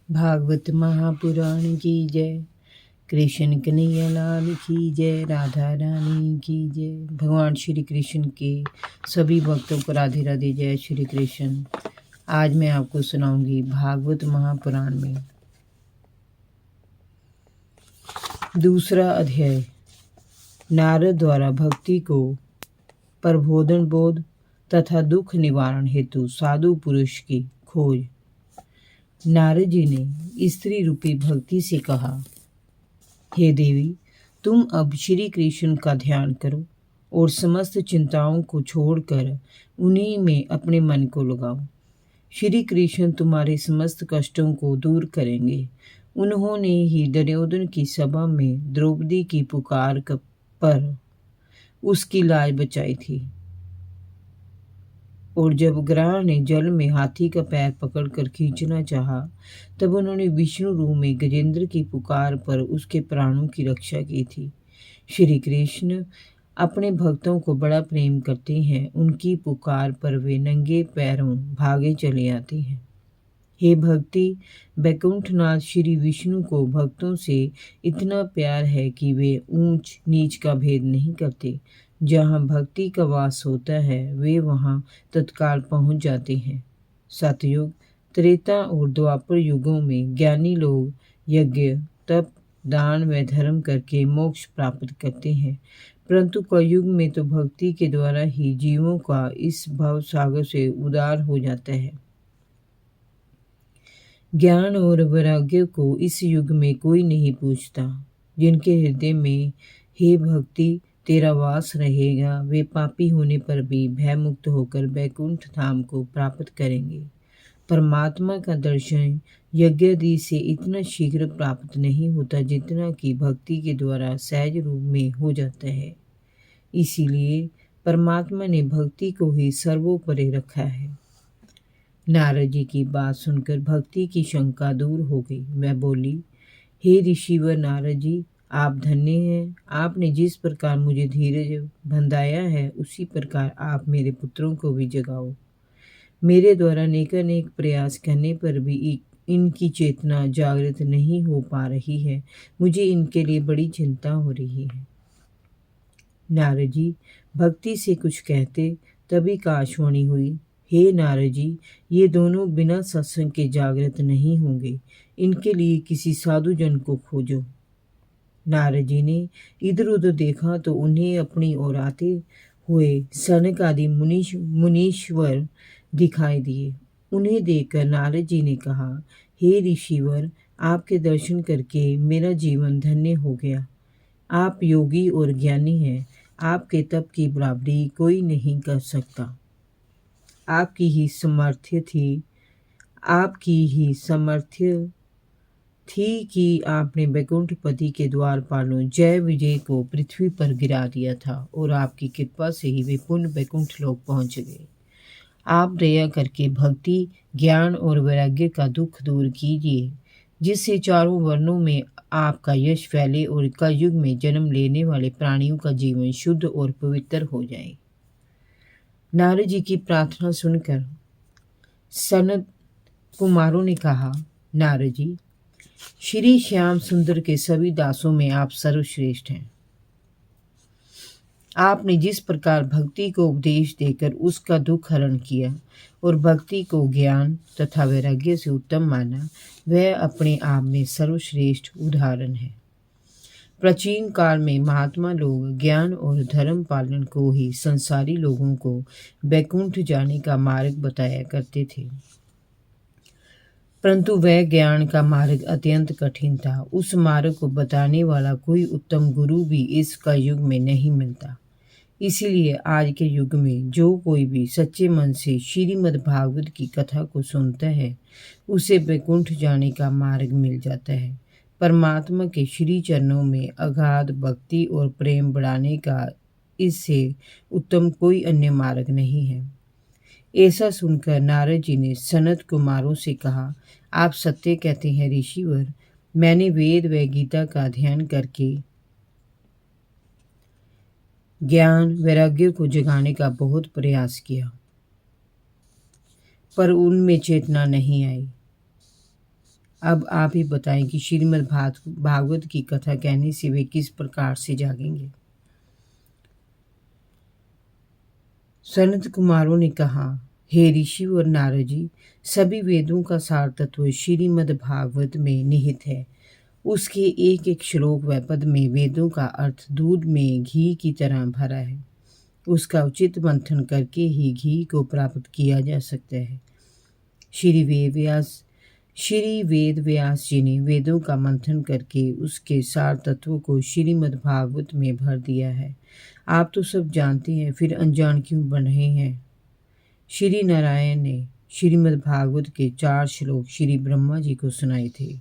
भागवत महापुराण की जय। कृष्ण कन्हैया लाल की जय। राधा रानी की जय। भगवान श्री कृष्ण के सभी भक्तों को राधे राधे। जय श्री कृष्ण। आज मैं आपको सुनाऊंगी भागवत महापुराण में दूसरा अध्याय, नारद द्वारा भक्ति को प्रबोधन बोध तथा दुख निवारण हेतु साधु पुरुष की खोज। नारद जी ने स्त्री रूपी भक्ति से कहा, हे देवी, तुम अब श्री कृष्ण का ध्यान करो और समस्त चिंताओं को छोड़कर उन्हीं में अपने मन को लगाओ। श्री कृष्ण तुम्हारे समस्त कष्टों को दूर करेंगे। उन्होंने ही दुर्योधन की सभा में द्रौपदी की पुकार पर उसकी लाज बचाई थी, और जब ग्रह ने जल में हाथी का पैर पकड़कर खींचना चाहा, तब उन्होंने विष्णु रूप में गजेंद्र की पुकार पर उसके प्राणों की रक्षा की थी। श्री कृष्ण अपने भक्तों को बड़ा प्रेम करते हैं। उनकी पुकार पर वे नंगे पैरों भागे चले आते हैं। हे भक्ति, वैकुंठनाथ श्री विष्णु को भक्तों से इतना प्यार है कि वे ऊंच नीच का भेद नहीं करते। जहाँ भक्ति का वास होता है वे वहाँ तत्काल पहुँच जाते हैं। सतयुग, त्रेता और द्वापर युगों में ज्ञानी लोग यज्ञ, तप, दान व धर्म करके मोक्ष प्राप्त करते हैं, परंतु कलयुग में तो भक्ति के द्वारा ही जीवों का इस भव सागर से उद्धार हो जाता है। ज्ञान और वैराग्य को इस युग में कोई नहीं पूछता। जिनके हृदय में हे भक्ति तेरा वास रहेगा, वे पापी होने पर भी भयमुक्त होकर वैकुंठ धाम को प्राप्त करेंगे। परमात्मा का दर्शन यज्ञादि से इतना शीघ्र प्राप्त नहीं होता जितना कि भक्ति के द्वारा सहज रूप में हो जाता है। इसीलिए परमात्मा ने भक्ति को ही सर्वोपरि रखा है। नारद जी की बात सुनकर भक्ति की शंका दूर हो गई। मैं बोली, हे ऋषिवर नारद जी, आप धन्य हैं। आपने जिस प्रकार मुझे धीरज बंधाया है, उसी प्रकार आप मेरे पुत्रों को भी जगाओ। मेरे द्वारा अनेक प्रयास करने पर भी इनकी चेतना जागृत नहीं हो पा रही है। मुझे इनके लिए बड़ी चिंता हो रही है। नारद जी भक्ति से कुछ कहते, तभी आकाशवाणी हुई, हे नारद जी, ये दोनों बिना सत्संग के जागृत नहीं होंगे। इनके लिए किसी साधु जन को खोजो। नारद जी ने इधर उधर देखा तो उन्हें अपनी ओर आते हुए सनक आदि मुनीश्वर दिखाई दिए। उन्हें देखकर नारद जी ने कहा, हे ऋषिवर, आपके दर्शन करके मेरा जीवन धन्य हो गया। आप योगी और ज्ञानी हैं। आपके तप की बराबरी कोई नहीं कर सकता। आपकी ही सामर्थ्य थी कि आपने वैकुंठपति के द्वारपालों जय विजय को पृथ्वी पर गिरा दिया था, और आपकी कृपा से ही वे पुण्य वैकुंठ लोक पहुंच गए। आप दया करके भक्ति, ज्ञान और वैराग्य का दुख दूर कीजिए, जिससे चारों वर्णों में आपका यश फैले और कलयुग में जन्म लेने वाले प्राणियों का जीवन शुद्ध और पवित्र हो जाए। नारद जी की प्रार्थना सुनकर सनत कुमारों ने कहा, नारद जी, श्री श्याम सुंदर के सभी दासों में आप सर्वश्रेष्ठ हैं। आपने जिस प्रकार भक्ति को उपदेश देकर उसका दुख हरण किया और भक्ति को ज्ञान तथा वैराग्य से उत्तम माना, वह अपने आप में सर्वश्रेष्ठ उदाहरण है। प्राचीन काल में महात्मा लोग ज्ञान और धर्म पालन को ही संसारी लोगों को वैकुंठ जाने का मार्ग बताया करते थे, परंतु वह ज्ञान का मार्ग अत्यंत कठिन था। उस मार्ग को बताने वाला कोई उत्तम गुरु भी इस कलयुग में नहीं मिलता। इसीलिए आज के युग में जो कोई भी सच्चे मन से श्रीमद् भागवत की कथा को सुनता है, उसे वैकुंठ जाने का मार्ग मिल जाता है। परमात्मा के श्री चरणों में अगाध भक्ति और प्रेम बढ़ाने का इससे उत्तम कोई अन्य मार्ग नहीं है। ऐसा सुनकर नारद जी ने सनत कुमारों से कहा, आप सत्य कहते हैं ऋषिवर। मैंने वेद व गीता का अध्ययन करके ज्ञान वैराग्य को जगाने का बहुत प्रयास किया, पर उनमें चेतना नहीं आई। अब आप ही बताएं कि श्रीमद् भागवत की कथा कहने से वे किस प्रकार से जागेंगे। सनत कुमारों ने कहा, हे ऋषि और नारद जी, सभी वेदों का सार तत्व श्रीमद् भागवत में निहित है। उसके एक एक श्लोक व पद में वेदों का अर्थ दूध में घी की तरह भरा है। उसका उचित मंथन करके ही घी को प्राप्त किया जा सकता है। श्री वेद व्यास जी ने वेदों का मंथन करके उसके सार तत्वों को श्रीमद् भागवत में भर दिया है। आप तो सब जानते हैं, फिर अनजान क्यों बन रहे हैं। श्री नारायण ने श्रीमद् भागवत के 4 श्लोक श्री ब्रह्मा जी को सुनाए थे।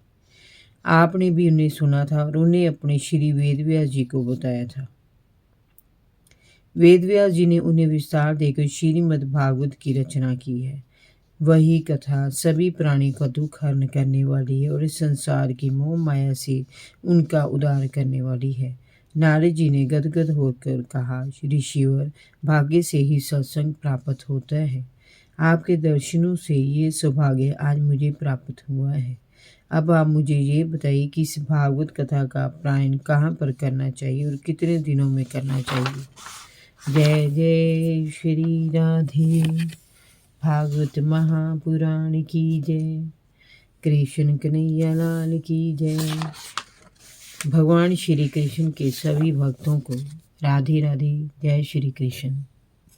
आपने भी उन्हें सुना था और उन्हें अपने श्री वेदव्यास जी को बताया था। वेदव्यास जी ने उन्हें विस्तार देकर श्रीमद् भागवत की रचना की है। वही कथा सभी प्राणी का दुख हरण करने वाली है और इस संसार की मोह माया से उनका उद्धार करने वाली है। नारद जी ने गदगद होकर कहा, ऋषिवर, भाग्य से ही सत्संग प्राप्त होता है। आपके दर्शनों से ये सौभाग्य आज मुझे प्राप्त हुआ है। अब आप मुझे ये बताइए कि इस भागवत कथा का पारायण कहाँ पर करना चाहिए और कितने दिनों में करना चाहिए। जय जय श्री राधे। भागवत महापुराण की जय। कृष्ण कन्हैया लाल की जय। भगवान श्री कृष्ण के सभी भक्तों को राधे राधे। जय श्री कृष्ण।